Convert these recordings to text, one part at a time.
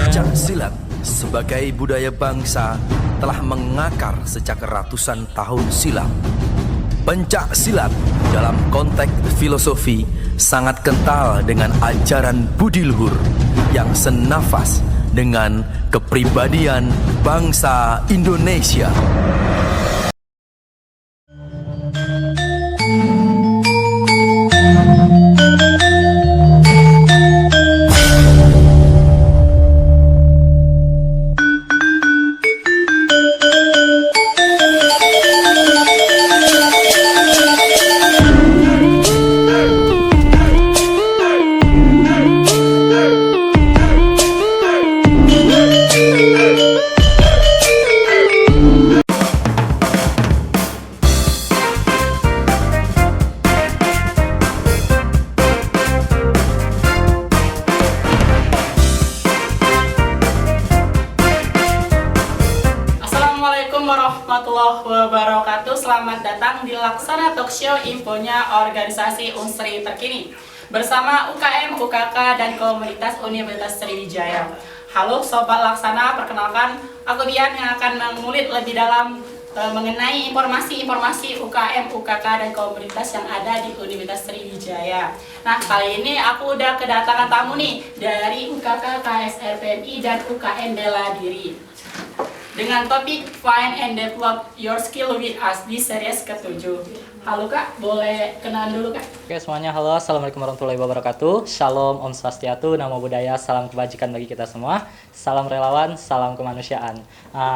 Pencak silat sebagai budaya bangsa telah mengakar sejak ratusan tahun silam. Pencak silat dalam konteks filosofi sangat kental dengan ajaran budi luhur yang senafas dengan kepribadian bangsa Indonesia. Warahmatullahi wabarakatuh. Selamat datang di Laksana Talk Show, infonya organisasi Unsri terkini bersama UKM, UKK, dan komunitas Universitas Sriwijaya. Halo Sobat Laksana, perkenalkan aku Dian yang akan mengulik lebih dalam mengenai informasi-informasi UKM, UKK, dan komunitas yang ada di Universitas Sriwijaya. Nah, kali ini aku udah kedatangan tamu nih dari UKK, KSR PMI, dan UKM Bela Diri dengan topik Find and Develop Your Skill with Us di series ke-7. Halo Kak, boleh kenalan dulu Kak? Oke semuanya, halo, assalamualaikum warahmatullahi wabarakatuh. Shalom, Om Swastiastu, Namo Buddhaya, salam kebajikan bagi kita semua. Salam relawan, salam kemanusiaan.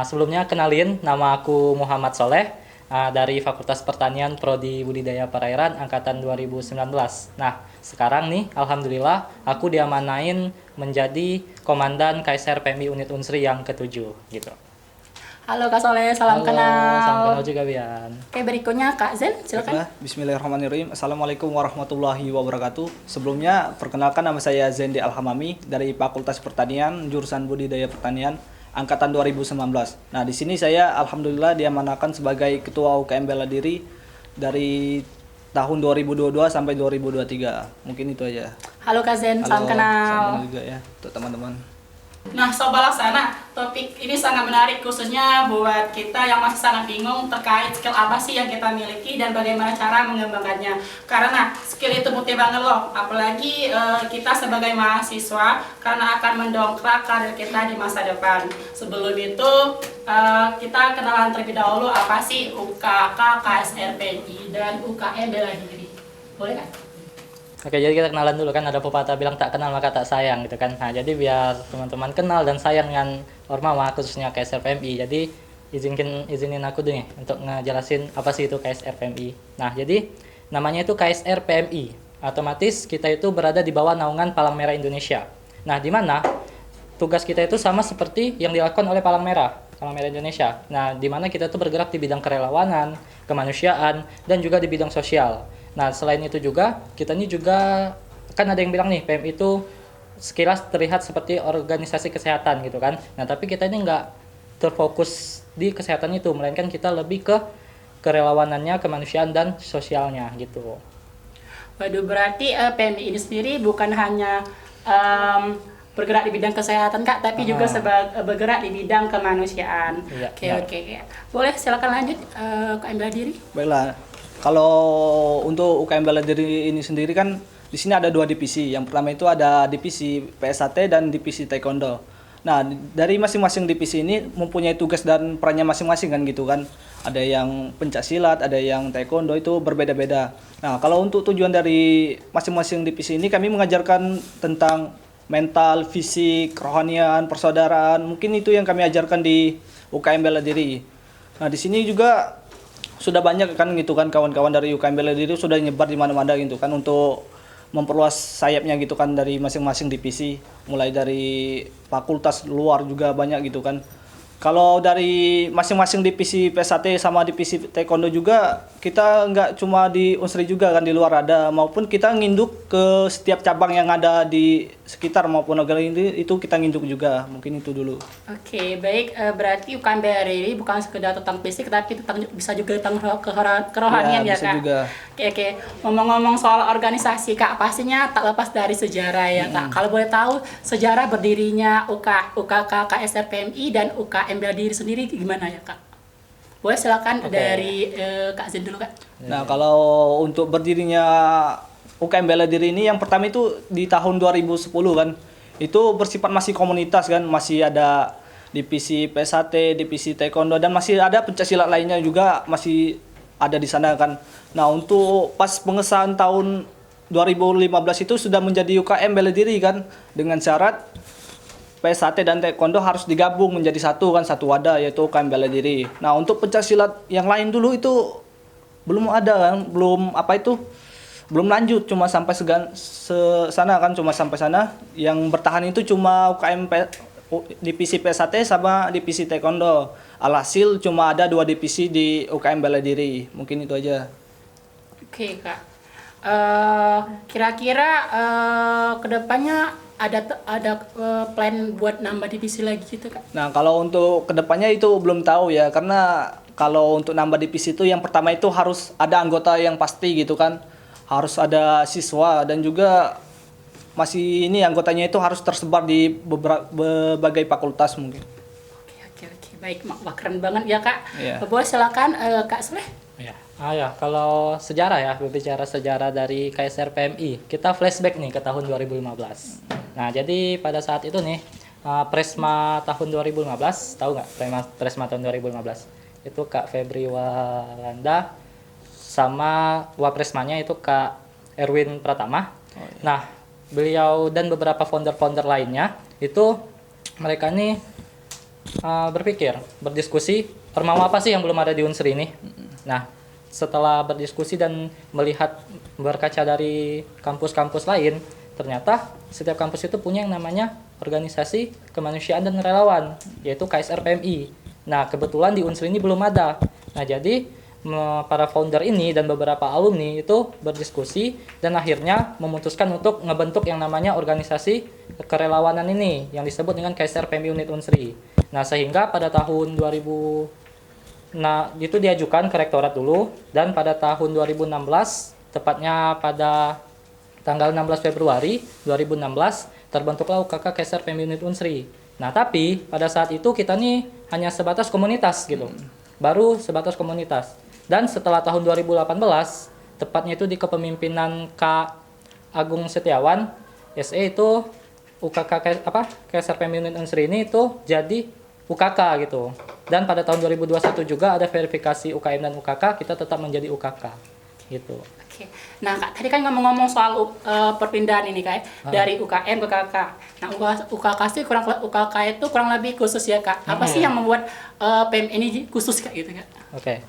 Sebelumnya kenalin, nama aku Muhammad Soleh dari Fakultas Pertanian Prodi Budidaya Perairan angkatan 2019. Nah, sekarang nih, alhamdulillah, aku diamanain menjadi Komandan KSR PMI Unit Unsri yang ke-7 gitu. Halo Kak Soleh, salam Halo, kenal. salam kenal juga Bian. Oke, berikutnya Kak Zen, silakan. Bismillahirrahmanirrahim. Assalamualaikum warahmatullahi wabarakatuh. Sebelumnya, perkenalkan nama saya Zendi Alhamami dari Fakultas Pertanian, jurusan Budidaya Pertanian, angkatan 2019. Nah, di sini saya alhamdulillah diamanakan sebagai Ketua UKM Bela Diri dari tahun 2022 sampai 2023. Mungkin itu aja. Halo Kak Zen, salam kenal. Salam kenal juga ya untuk teman-teman. Nah, Sobat Laksana, topik ini sangat menarik khususnya buat kita yang masih sangat bingung terkait skill apa sih yang kita miliki dan bagaimana cara mengembangkannya. Karena skill itu penting banget loh, apalagi kita sebagai mahasiswa karena akan mendongkrak karir kita di masa depan. Sebelum itu, kita kenalan terlebih dahulu apa sih UKK, KSR PMI, dan UKM Bela Diri. Boleh kan? Oke, jadi kita kenalan dulu kan, ada pepatah bilang tak kenal maka tak sayang gitu kan. Nah, jadi biar teman-teman kenal dan sayang dengan Ormawa khususnya KSR PMI. Jadi izinin aku dulu nih untuk ngejelasin apa sih itu KSR PMI. Nah, jadi namanya itu KSR PMI. Otomatis kita itu berada di bawah naungan Palang Merah Indonesia. Nah, di mana tugas kita itu sama seperti yang dilakukan oleh Palang Merah Indonesia. Nah, di mana kita itu bergerak di bidang kerelawanan, kemanusiaan, dan juga di bidang sosial. Nah, selain itu juga, kita ini juga, kan ada yang bilang nih, PMI itu sekilas terlihat seperti organisasi kesehatan gitu kan. Nah, tapi kita ini nggak terfokus di kesehatan itu, melainkan kita lebih ke kerelawanannya, kemanusiaan, dan sosialnya gitu. Waduh, berarti PMI ini sendiri bukan hanya bergerak di bidang kesehatan Kak, tapi juga bergerak di bidang kemanusiaan. Iya, Oke. Boleh silakan lanjut UKM Bela Diri. Baiklah. Kalau untuk UKM Bela Diri ini sendiri kan di sini ada 2 divisi. Yang pertama itu ada divisi PSAT dan divisi Taekwondo. Nah, dari masing-masing divisi ini mempunyai tugas dan perannya masing-masing kan gitu kan. Ada yang pencak silat, ada yang Taekwondo, itu berbeda-beda. Nah, kalau untuk tujuan dari masing-masing divisi ini kami mengajarkan tentang mental, fisik, kerohanian, persaudaraan. Mungkin itu yang kami ajarkan di UKM Bela Diri. Nah, di sini juga sudah banyak kan gitu kan kawan-kawan dari UKM Bela Diri sudah nyebar di mana-mana gitu kan untuk memperluas sayapnya gitu kan dari masing-masing divisi, mulai dari fakultas luar juga banyak gitu kan. Kalau dari masing-masing divisi PSAT sama divisi Taekwondo juga, kita nggak cuma di Unsri juga kan, di luar ada, maupun kita nginduk ke setiap cabang yang ada di sekitar maupun negara ini, itu kita nginduk juga. Mungkin itu dulu. Oke, baik. Berarti UKM BRI bukan sekedar tentang fisik, tapi tentang, bisa juga tentang kerohanian ya, bisa Kak? juga. Oke. Ngomong-ngomong soal organisasi, Kak, pastinya tak lepas dari sejarah ya, Kak. Kalau boleh tahu, sejarah berdirinya UKK KSRPMI dan UKM bela diri sendiri gimana ya, Kak? Boleh silakan dari Kak Zen dulu, Kak. Nah, kalau untuk berdirinya UKM bela diri ini, yang pertama itu di tahun 2010 kan. Itu bersifat masih komunitas kan, masih ada divisi PSAT, divisi Taekwondo, dan masih ada pencaksilat lainnya juga masih ada di sana kan. Nah, untuk pas pengesahan tahun 2015 itu sudah menjadi UKM bela diri kan, dengan syarat PSAT dan Taekwondo harus digabung menjadi satu kan, satu wadah, yaitu UKM bela diri. Nah, untuk pencaksilat yang lain dulu itu belum ada kan, belum lanjut, cuma sampai sana kan, cuma sampai sana. Yang bertahan itu cuma divisi PSAT sama divisi Taekwondo. Alhasil cuma ada 2 divisi di UKM bela diri. Mungkin itu aja. Oke, Kak. Kira-kira kedepannya ada plan buat nambah divisi lagi gitu, Kak? Nah, kalau untuk kedepannya itu belum tahu ya, karena kalau untuk nambah divisi itu yang pertama itu harus ada anggota yang pasti gitu kan, harus ada siswa, dan juga masih ini anggotanya itu harus tersebar di berbagai fakultas mungkin. Oke, baik. Wah, keren banget ya, Kak. Iya. Boleh silakan Kak Soleh. Ya, kalau sejarah ya, berbicara sejarah dari KSRPMI, kita flashback nih ke tahun 2015. Nah, jadi pada saat itu nih, Presma tahun 2015, tahu nggak Presma tahun 2015? Itu Kak Febri Walanda, sama Wapresmanya itu Kak Erwin Pratama. Nah, beliau dan beberapa founder-founder lainnya, itu mereka nih berdiskusi, ormawa apa sih yang belum ada di Unsri ini? Nah, setelah berdiskusi dan melihat, berkaca dari kampus-kampus lain, ternyata setiap kampus itu punya yang namanya organisasi kemanusiaan dan relawan, yaitu KSRPMI. Nah, kebetulan di Unsri ini belum ada. Nah, jadi para founder ini dan beberapa alumni itu berdiskusi dan akhirnya memutuskan untuk ngebentuk yang namanya organisasi kerelawanan ini yang disebut dengan KSRPMI Unit Unsri. Nah, sehingga pada tahun 2000 itu diajukan ke rektorat dulu, dan pada tahun 2016, tepatnya pada tanggal 16 Februari 2016, terbentuklah UKK KSRPMI Unit Unsri. Nah, tapi pada saat itu kita nih hanya sebatas komunitas gitu. Baru sebatas komunitas. Dan setelah tahun 2018, tepatnya itu di kepemimpinan Kak Agung Setiawan, SE, itu UKK KSRPMI Unit Unsri ini itu jadi UKK gitu. Dan pada tahun 2021 juga ada verifikasi UKM dan UKK, kita tetap menjadi UKK gitu. Oke. Nah, Kak, tadi kan ngomong-ngomong soal perpindahan ini, Kak, dari UKM ke KK. Nah, UKK itu kurang lebih khusus ya, Kak. Apa sih yang membuat PM ini khusus, Kak, gitu, Kak? Oke.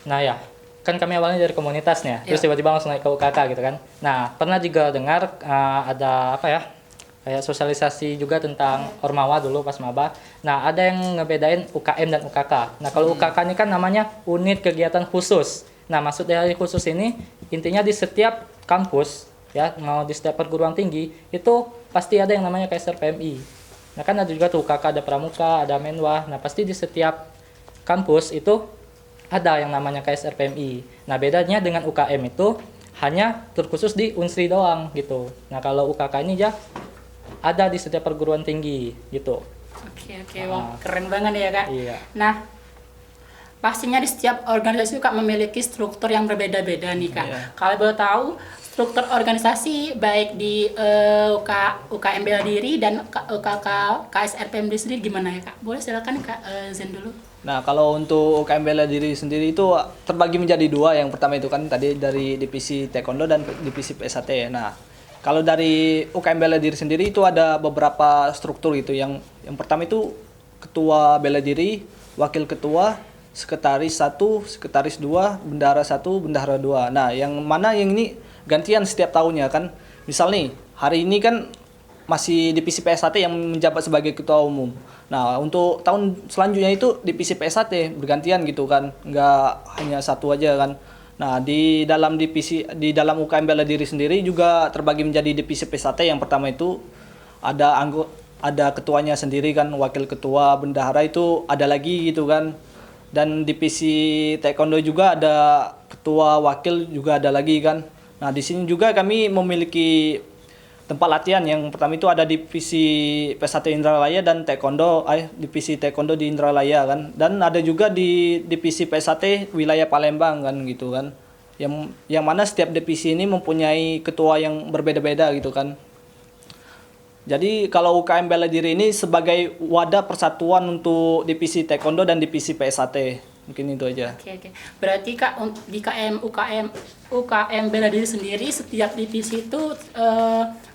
Nah, ya, kan kami awalnya dari komunitasnya, terus tiba-tiba langsung naik ke UKK gitu kan. Nah, pernah juga dengar ada kayak sosialisasi juga tentang Ormawa dulu pas maba. Nah, ada yang ngebedain UKM dan UKK. Nah, kalau UKK ini kan namanya unit kegiatan khusus. Nah, maksud dari khusus ini intinya di setiap kampus ya, mau di setiap perguruan tinggi itu pasti ada yang namanya KSRPMI. Nah, kan ada juga tuh UKK, ada Pramuka, ada Menwa. Nah, pasti di setiap kampus itu ada yang namanya KSRPMI. Nah, bedanya dengan UKM itu hanya terkhusus di Unsri doang gitu. Nah, kalau UKK ini ya ada di setiap perguruan tinggi gitu. Oke, wah, keren banget ya, Kak. Iya. Nah, pastinya di setiap organisasi Kak memiliki struktur yang berbeda-beda nih, Kak. Iya. Kalau boleh tahu, struktur organisasi baik di UKM bela diri dan UKK KSRPMI sendiri gimana ya, Kak? Boleh silakan Kak Zen dulu. Nah, kalau untuk UKM bela diri sendiri itu terbagi menjadi 2. Yang pertama itu kan tadi dari divisi Taekwondo dan divisi PSAT. Nah, kalau dari UKM bela diri sendiri itu ada beberapa struktur gitu. Yang pertama itu ketua bela diri, wakil ketua, sekretaris 1, sekretaris 2, bendahara 1, bendahara 2. Nah, yang mana yang ini gantian setiap tahunnya kan. Misal nih, hari ini kan masih divisi PSAT yang menjabat sebagai ketua umum. Nah, untuk tahun selanjutnya itu divisi PSAT bergantian gitu kan, nggak hanya satu aja kan. Nah, di dalam UKM bela diri sendiri juga terbagi menjadi divisi PSAT. Yang pertama itu ada ketuanya sendiri kan, wakil ketua, bendahara itu ada lagi gitu kan. Dan divisi taekwondo juga ada ketua, wakil juga ada lagi kan. Nah, di sini juga kami memiliki tempat latihan. Yang pertama itu ada divisi PSAT Indralaya dan divisi taekwondo di Indralaya kan. Dan ada juga di divisi PSAT wilayah Palembang kan gitu kan. Yang mana setiap divisi ini mempunyai ketua yang berbeda-beda gitu kan. Jadi kalau UKM bela diri ini sebagai wadah persatuan untuk divisi taekwondo dan divisi PSAT. Mungkin itu aja. Oke. Berarti Kak di UKM bela diri sendiri setiap divisi itu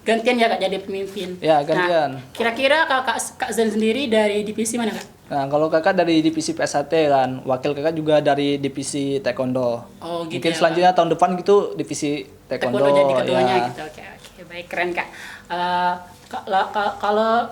gantian ya Kak jadi pemimpin. Ya, gantian. Nah, kira-kira Kak Zen sendiri dari divisi mana Kak? Nah, kalau kakak dari divisi PSAT kan, wakil kakak juga dari divisi taekwondo. Oh, gitu Mungkin ya, selanjutnya tahun depan gitu divisi taekwondo. Taekwondo jadi ketuanya ya. gitu. Oke, baik, keren Kak. Kalau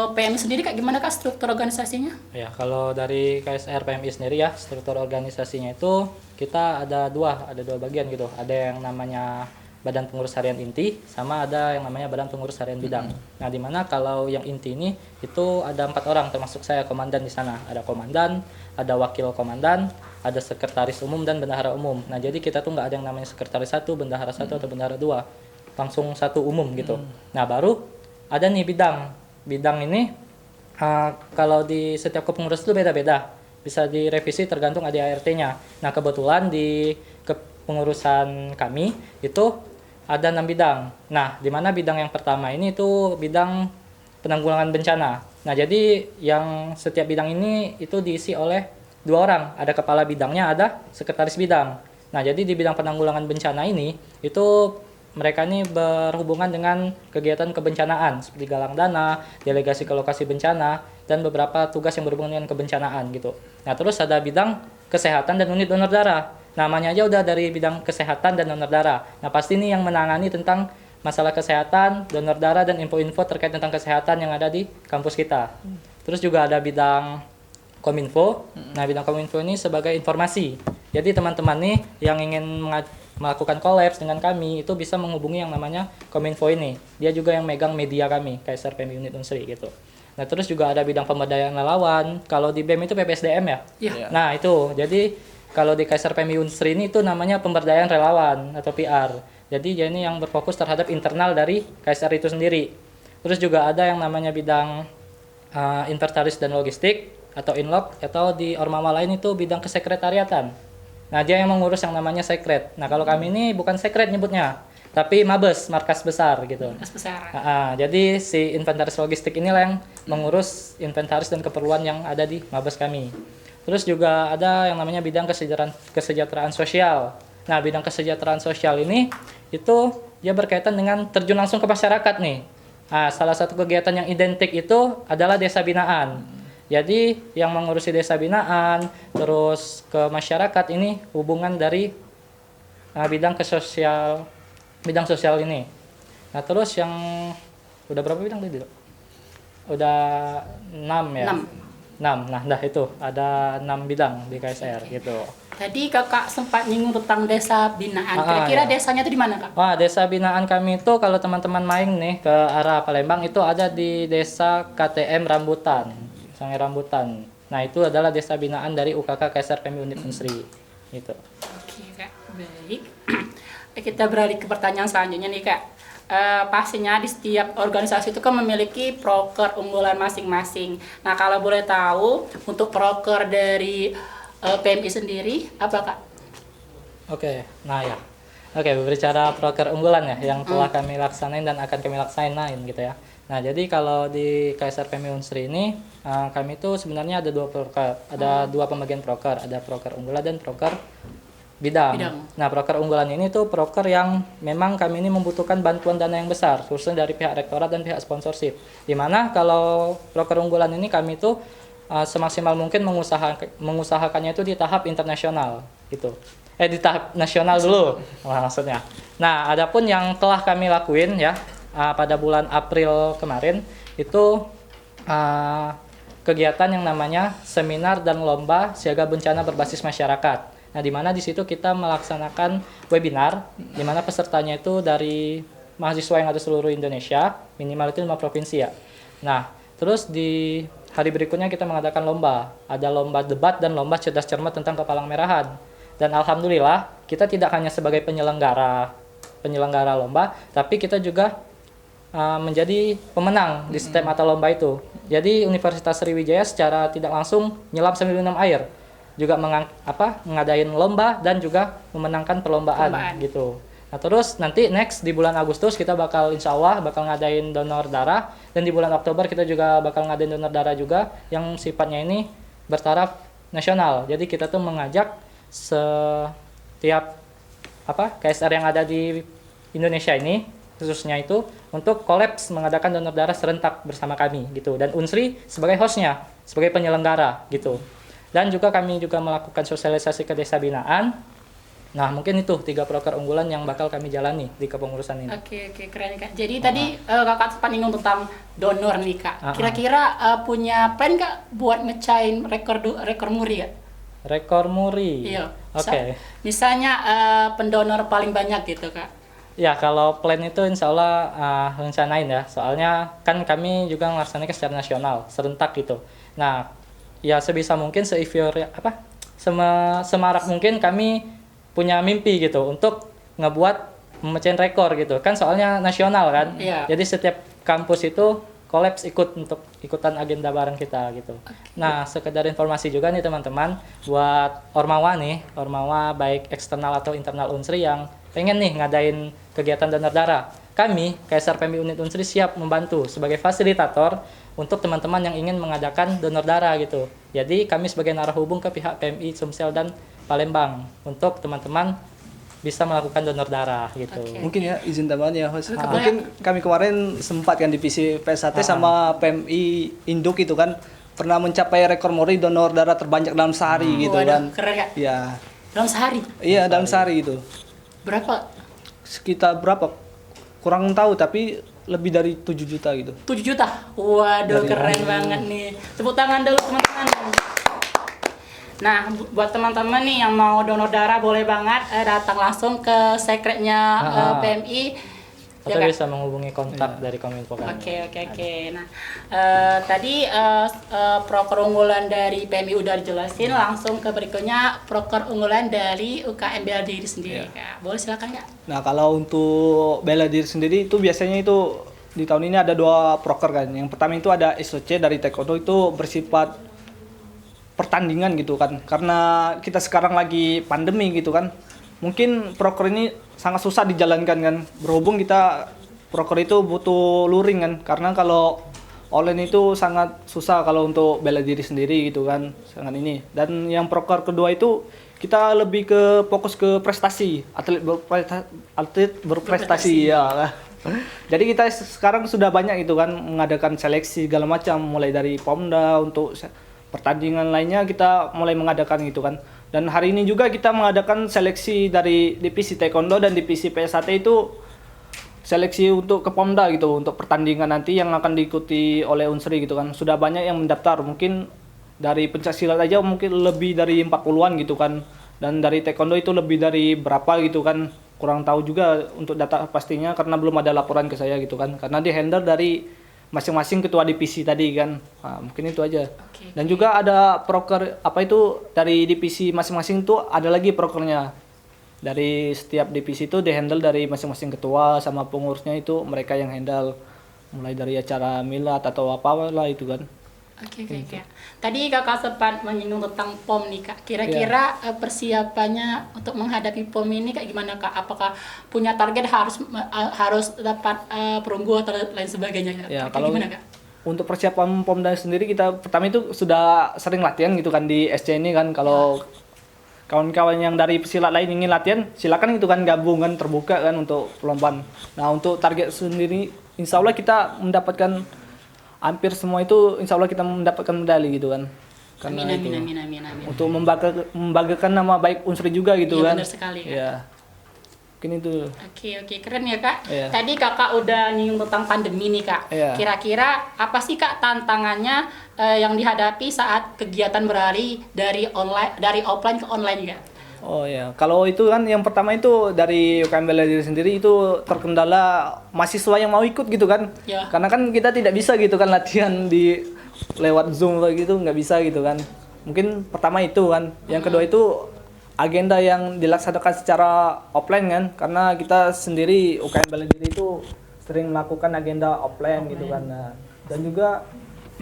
PMI sendiri Kak gimana Kak struktur organisasinya? Ya, kalau dari KSR PMI sendiri ya, struktur organisasinya itu kita ada dua bagian gitu. Ada yang namanya Badan Pengurus Harian Inti, sama ada yang namanya Badan Pengurus Harian Bidang. Nah, di mana kalau yang inti ini itu ada 4 orang, termasuk saya komandan di sana. Ada komandan, ada wakil komandan, ada sekretaris umum dan bendahara umum. Nah, jadi kita tuh nggak ada yang namanya sekretaris 1, bendahara 1 atau bendahara 2, langsung satu umum gitu. Nah, baru ada nih bidang. Bidang ini kalau di setiap kepengurusan itu beda-beda. Bisa direvisi tergantung ADART-nya. Nah, kebetulan di kepengurusan kami itu ada 6 bidang. Nah, di mana bidang yang pertama ini itu bidang penanggulangan bencana. Nah, jadi yang setiap bidang ini itu diisi oleh 2 orang. Ada kepala bidangnya, ada sekretaris bidang. Nah, jadi di bidang penanggulangan bencana ini itu mereka ini berhubungan dengan kegiatan kebencanaan seperti galang dana, delegasi ke lokasi bencana, dan beberapa tugas yang berhubungan dengan kebencanaan gitu. Nah, terus ada bidang kesehatan dan unit donor darah. Namanya aja udah dari bidang kesehatan dan donor darah. Nah, pasti ini yang menangani tentang masalah kesehatan, donor darah, dan info-info terkait tentang kesehatan yang ada di kampus kita. Terus juga ada bidang Kominfo. Nah, bidang Kominfo ini sebagai informasi. Jadi teman-teman nih yang ingin melakukan kolaps dengan kami itu bisa menghubungi yang namanya Kominfo ini. Dia juga yang megang media kami, KSR PMI Unit Unsri gitu. Nah, terus juga ada bidang pemberdayaan relawan. Kalau di BEM itu PPSDM ya? Iya. Nah, itu. Jadi kalau di KSR PMI Unsri ini itu namanya pemberdayaan relawan atau PR. Jadi ini yang berfokus terhadap internal dari KSR itu sendiri. Terus juga ada yang namanya bidang inventaris dan logistik atau inlog, atau di ormama lain itu bidang kesekretariatan. Nah, dia yang mengurus yang namanya sekret. Nah, kalau kami ini bukan sekret nyebutnya, tapi mabes, markas besar gitu. Markas besar. Jadi si inventaris logistik inilah yang mengurus inventaris dan keperluan yang ada di mabes kami. Terus juga ada yang namanya bidang kesejahteraan sosial. Nah, bidang kesejahteraan sosial ini itu dia berkaitan dengan terjun langsung ke masyarakat nih. Nah, salah satu kegiatan yang identik itu adalah desa binaan. Jadi yang mengurusi desa binaan, terus ke masyarakat ini hubungan dari bidang sosial ini. Nah, terus yang udah berapa bidang tadi? Udah 6 ya? 6. Nah, itu ada 6 bidang di KSR gitu. Tadi Kakak sempat nyinggung tentang desa binaan. Kira-kira ya. desanya itu di mana, Kak? Wah, desa binaan kami itu kalau teman-teman main nih ke arah Palembang itu ada di desa KTM Rambutan, Sungai Rambutan. Nah, itu adalah desa binaan dari UKK KSR PMI Unit Unsri. Gitu. Oke, Kak. Baik. Kita beralih ke pertanyaan selanjutnya nih, Kak. Pastinya di setiap organisasi itu kan memiliki proker unggulan masing-masing. Nah, kalau boleh tahu untuk proker dari PMI sendiri apa, Kak? Oke, nah ya. Oke, berbicara proker unggulan ya yang telah kami laksanain dan akan kami laksanain gitu ya. Nah, jadi kalau di KSR PMI Unsri ini kami itu sebenarnya ada 2 proker, ada 2 pembagian proker, ada proker unggulan dan proker bidang. Nah, proker unggulan ini tuh proker yang memang kami ini membutuhkan bantuan dana yang besar, khususnya dari pihak rektorat dan pihak sponsorship. Dimana kalau proker unggulan ini kami tuh semaksimal mungkin mengusahakannya itu di tahap internasional gitu. Di tahap nasional dulu maksudnya. Nah, adapun yang telah kami lakuin ya, pada bulan April kemarin itu kegiatan yang namanya seminar dan lomba siaga bencana berbasis masyarakat. Nah, di mana di situ kita melaksanakan webinar, di mana pesertanya itu dari mahasiswa yang ada seluruh Indonesia, minimal itu 5 provinsi ya. Nah, terus di hari berikutnya kita mengadakan lomba. Ada lomba debat dan lomba cerdas cermat tentang kepalang merahan. Dan alhamdulillah, kita tidak hanya sebagai penyelenggara lomba, tapi kita juga menjadi pemenang di setiap mata lomba itu. Jadi Universitas Sriwijaya secara tidak langsung nyelam sambil minum air. Juga ngadain lomba dan juga memenangkan perlombaan gitu. Nah, terus nanti next di bulan Agustus kita insya Allah bakal ngadain donor darah, dan di bulan Oktober kita juga bakal ngadain donor darah juga yang sifatnya ini bertaraf nasional. Jadi kita tuh mengajak setiap KSR yang ada di Indonesia ini khususnya itu untuk kolaps mengadakan donor darah serentak bersama kami gitu, dan Unsri sebagai hostnya, sebagai penyelenggara gitu. Dan juga kami juga melakukan sosialisasi ke desa binaan. Nah, mungkin itu 3 proker unggulan yang bakal kami jalani di kepengurusan ini. Oke, keren Kak. Jadi tadi Kakak sempat nyinggung tentang donor nih Kak. Kira-kira punya plan Kak buat mecahin rekor muri ya? Rekor muri? Iya. Oke. Misalnya pendonor paling banyak gitu Kak. Ya, kalau plan itu insya Allah rencanain ya. Soalnya kan kami juga melaksanakan secara nasional, serentak gitu. Nah, ya sebisa mungkin semarak mungkin kami punya mimpi gitu untuk memecahin rekor gitu kan, soalnya nasional kan. Jadi setiap kampus itu kolaps untuk ikutan agenda bareng kita gitu. Nah, sekedar informasi juga nih teman-teman buat ormawa baik eksternal atau internal Unsri yang pengen nih ngadain kegiatan donor darah. Kami KSR PMI Unit Unsri siap membantu sebagai fasilitator untuk teman-teman yang ingin mengadakan donor darah gitu. Jadi kami sebagai narahubung ke pihak PMI Sumsel dan Palembang untuk teman-teman bisa melakukan donor darah gitu. Mungkin ya izin tambahan ya host. Mungkin kami kemarin sempat kan divisi PSAT sama PMI Induk itu kan pernah mencapai rekor muri donor darah terbanyak dalam sehari gitu kan. Keren ya? Iya. Dalam sehari? Iya, dalam sehari itu. Berapa? Sekitar berapa? Kurang tahu tapi lebih dari 7 juta gitu. 7 juta? Waduh, keren banget nih. Tepuk tangan dulu teman-teman. Nah, buat teman-teman nih yang mau donor darah boleh banget datang langsung ke sekretnya PMI. Atau bisa menghubungi kontak dari Kominfo kami. Oke. Nah, tadi proker unggulan dari PMI udah dijelasin, langsung ke berikutnya proker unggulan dari UKM bela diri sendiri. Kak. Boleh silakan Kak. Nah, kalau untuk bela diri sendiri itu biasanya itu di tahun ini ada 2 proker kan. Yang pertama itu ada SOC dari Taekwondo, itu bersifat pertandingan gitu kan. Karena kita sekarang lagi pandemi gitu kan. Mungkin proker ini sangat susah dijalankan kan. Berhubung kita proker itu butuh luring kan. Karena kalau online itu sangat susah kalau untuk bela diri sendiri gitu kan. Sangat ini. Dan yang proker kedua itu kita lebih ke fokus ke prestasi, atlet berprestasi ya. Jadi kita sekarang sudah banyak itu kan mengadakan seleksi segala macam, mulai dari Pomda untuk pertandingan lainnya kita mulai mengadakan gitu kan. Dan hari ini juga kita mengadakan seleksi dari divisi Taekwondo dan divisi PSAT itu seleksi untuk ke Pomda gitu, untuk pertandingan nanti yang akan diikuti oleh Unsri gitu kan. Sudah banyak yang mendaftar, mungkin dari pencaksilat aja mungkin lebih dari 40-an gitu kan. Dan dari Taekwondo itu lebih dari berapa gitu kan. Kurang tahu juga untuk data pastinya karena belum ada laporan ke saya gitu kan. Karena di handle dari masing-masing ketua divisi tadi kan. Nah, mungkin itu aja. Dan juga ada proker dari divisi masing-masing itu ada lagi prokernya. Dari setiap divisi itu di handle dari masing-masing ketua sama pengurusnya, itu mereka yang handle mulai dari acara milad atau apalah itu kan. Oke. Tadi Kakak sempat menyinggung tentang POM nih Kak. Kira-kira persiapannya untuk menghadapi POM ini kayak gimana Kak? Apakah punya target harus dapat perunggu atau lain sebagainya? Ya, kalau gimana Kak? Untuk persiapan Pomda sendiri kita pertama itu sudah sering latihan gitu kan di SC ini kan. Kalau kawan-kawan yang dari pesilat lain ingin latihan, silakan itu kan gabung kan, terbuka kan untuk perlombaan. Nah, untuk target sendiri insya Allah kita mendapatkan hampir semua itu, insya Allah kita mendapatkan medali gitu kan. Karena amin. untuk membanggakan nama baik Unsri juga gitu kan. Benar sekali Kak. Ya. Mungkin itu. Oke, keren ya Kak. Iya. Tadi Kakak udah nyinggung tentang pandemi nih Kak. Iya. Kira-kira apa sih Kak tantangannya yang dihadapi saat kegiatan beralih dari offline ke online ya? Oh ya, kalau itu kan yang pertama itu dari UKM bela diri sendiri itu terkendala mahasiswa yang mau ikut gitu kan. Ya. Karena kan kita tidak bisa gitu kan latihan di lewat Zoom kayak gitu, nggak bisa gitu kan. Mungkin pertama itu kan. Yang kedua itu agenda yang dilaksanakan secara offline kan, karena kita sendiri UKM bela diri itu sering melakukan agenda offline gitu kan. Nah, dan juga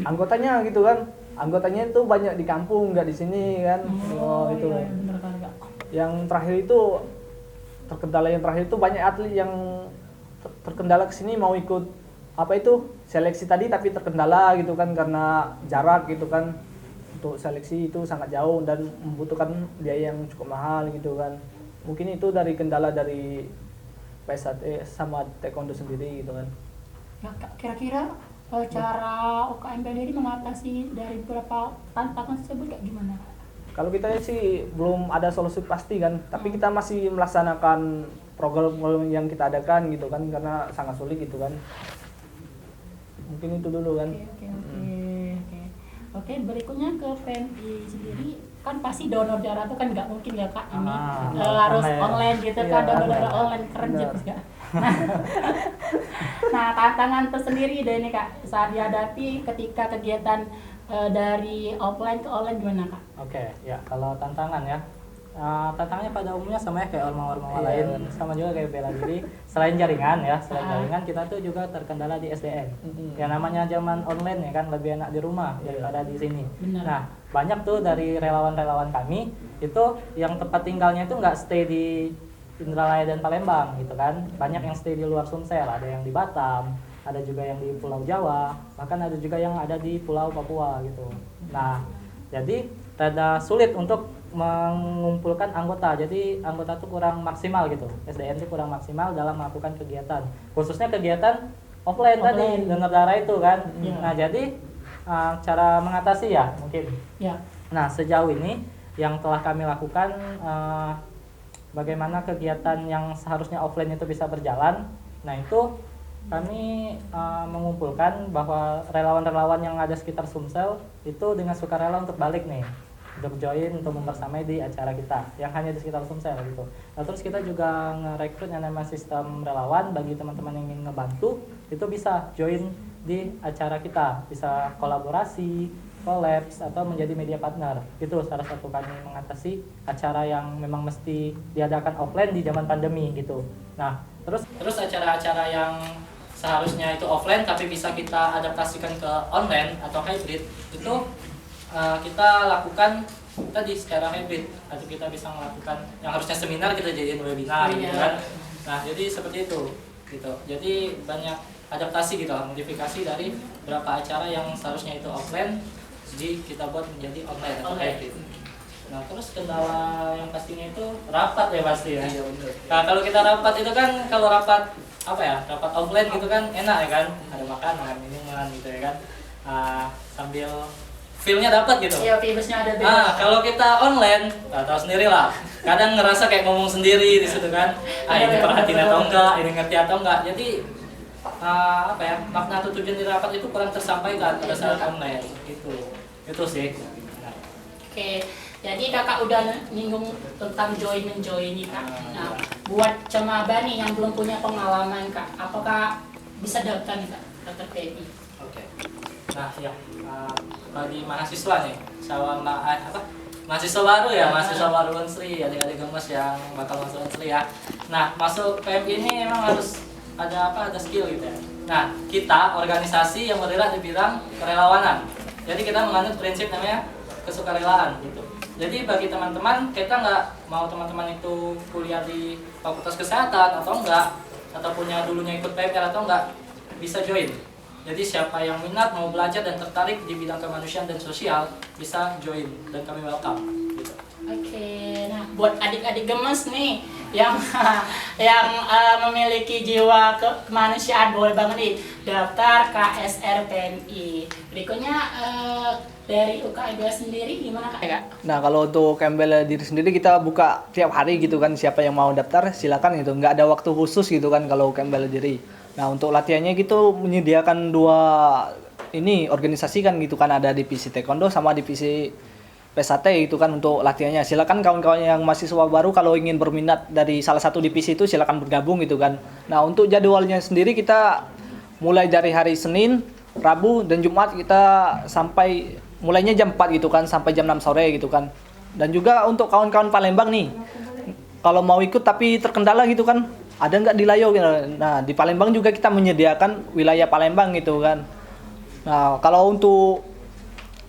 anggotanya gitu kan. Anggotanya itu banyak di kampung, nggak di sini kan. Itu. Iya, bener kali Kak. Yang terakhir itu terkendala yang terakhir itu banyak atlet yang terkendala kesini mau ikut apa itu seleksi tadi tapi terkendala gitu kan karena jarak gitu kan, untuk seleksi itu sangat jauh dan membutuhkan biaya yang cukup mahal gitu kan. Mungkin itu dari kendala dari PSAT sama taekwondo sendiri gitu kan. Ya, Kak, kira-kira cara UKM bela diri mengatasi dari beberapa tantangan tersebut kayak gimana? Kalau kita sih belum ada solusi pasti kan, tapi kita masih melaksanakan program yang kita adakan gitu kan karena sangat sulit gitu kan. Mungkin itu dulu kan. Oke, berikutnya ke PMI sendiri kan pasti donor darah itu kan nggak mungkin ya Kak ini harus online gitu kan, Iya, donor darah online keren benar. juga. Nah, tantangan tersendiri deh ini Kak saat dihadapi ketika kegiatan dari offline ke online gimana Kak? Oke, ya kalau tantangan ya, tantangannya pada umumnya sama ya kayak orma-orma Iya, lain, benar. sama juga kayak bela diri. Selain jaringan ya, jaringan kita tuh juga terkendala di SDM. Ya namanya zaman online ya kan lebih enak di rumah daripada di sini. Benar. Nah banyak tuh dari relawan-relawan kami itu yang tempat tinggalnya itu nggak stay di Indralaya dan Palembang gitu kan. Banyak yang stay di luar Sumsel, ada yang di Batam, ada juga yang di Pulau Jawa, bahkan ada juga yang ada di Pulau Papua gitu. Nah, jadi rada sulit untuk mengumpulkan anggota. Jadi anggota tuh kurang maksimal gitu. SDM tuh kurang maksimal dalam melakukan kegiatan. Khususnya kegiatan offline. Tadi donor darah itu kan. Nah, jadi cara mengatasi ya mungkin. Ya. Nah, sejauh ini yang telah kami lakukan bagaimana kegiatan yang seharusnya offline itu bisa berjalan. Nah, itu kami mengumpulkan bahwa relawan-relawan yang ada sekitar Sumsel itu dengan sukarela untuk balik nih, untuk join, untuk membersamai di acara kita yang hanya di sekitar Sumsel gitu. Nah, terus kita juga ngerekrut yang namanya sistem relawan bagi teman-teman yang ingin ngebantu itu bisa join di acara kita, bisa kolaborasi, collabs atau menjadi media partner. Itu salah satu kami mengatasi acara yang memang mesti diadakan offline di zaman pandemi gitu. Nah, terus acara-acara yang seharusnya itu offline tapi bisa kita adaptasikan ke online atau hybrid itu kita lakukan tadi secara hybrid, atau kita bisa melakukan yang harusnya seminar kita jadiin webinar gitu kan. Nah, jadi seperti itu gitu. Jadi banyak adaptasi gitu, modifikasi dari beberapa acara yang seharusnya itu offline kita buat menjadi online atau hybrid. Nah, terus kendala yang pastinya itu rapat ya pasti ya. Nah, kalau kita rapat itu kan, kalau rapat apa ya, rapat offline gitu kan enak ya kan, ada makan minuman gitu ya kan, sambil feel-nya dapat gitu. Iya, vibesnya ada beda. Nah, kalau kita online, tahu sendiri lah. Kadang ngerasa kayak ngomong sendiri di situ kan. Ini perhatiin atau enggak, ini ngerti atau enggak. Jadi apa ya, makna atau tujuan di rapat itu kurang tersampaikan pada saat online gitu. Itu sih. Oke, jadi kakak udah nyinggung tentang join nih Kak. Nah, buat cemaba nih yang belum punya pengalaman Kak, apakah bisa daftar nih Kak, daftar PMI? Oke. Nah, ya bagi mahasiswa nih, mahasiswa baru ya, mahasiswa baru Unsri, adik-adik gemes yang bakal masuk Unsri ya. Nah, masuk PMI ini emang harus ada skill gitu ya. Nah, kita organisasi yang bergerak di bidang kerelawanan. Jadi kita menganut prinsip namanya kesukarelaan gitu. Jadi bagi teman-teman, kita nggak mau teman-teman itu kuliah di Fakultas Kesehatan atau enggak, atau punya dulunya ikut PMR atau enggak, bisa join. Jadi siapa yang minat mau belajar dan tertarik di bidang kemanusiaan dan sosial bisa join dan kami welcome. Gitu. Oke, nah buat adik-adik gemes nih yang memiliki jiwa kemanusiaan boleh banget nih daftar KSR PMI. Berikutnya dari UKM sendiri gimana Kak? Ya, Kak? Nah, kalau untuk UKM bela diri sendiri kita buka tiap hari gitu kan, siapa yang mau daftar silakan gitu. Nggak ada waktu khusus gitu kan kalau UKM bela diri. Nah, untuk latihannya gitu menyediakan dua ini organisasi kan gitu kan, ada divisi taekwondo sama divisi PSAT itu kan untuk latihannya. Silakan kawan-kawan yang mahasiswa baru kalau ingin berminat dari salah satu divisi itu silakan bergabung gitu kan. Nah, untuk jadwalnya sendiri kita mulai dari hari Senin, Rabu dan Jumat kita sampai mulainya jam 4 gitu kan sampai jam 6 sore gitu kan. Dan juga untuk kawan-kawan Palembang nih, kalau mau ikut tapi terkendala gitu kan, ada nggak di Layo gitu. Nah, di Palembang juga kita menyediakan wilayah Palembang gitu kan. Nah, kalau untuk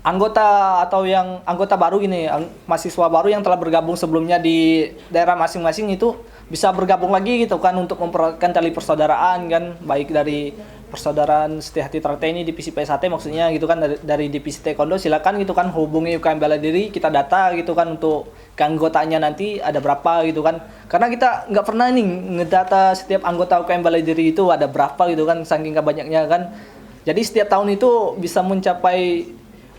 anggota atau yang anggota baru gini, mahasiswa baru yang telah bergabung sebelumnya di daerah masing-masing itu bisa bergabung lagi gitu kan untuk mempereratkan tali persaudaraan kan, baik dari persaudaraan Setia Hati Trateni divisi PSAT maksudnya gitu kan, dari divisi taekwondo silakan gitu kan hubungi UKM bela diri, kita data gitu kan untuk keanggotaannya nanti ada berapa gitu kan, karena kita nggak pernah nih ngedata setiap anggota UKM bela diri itu ada berapa gitu kan, saking nggak banyaknya kan. Jadi setiap tahun itu bisa mencapai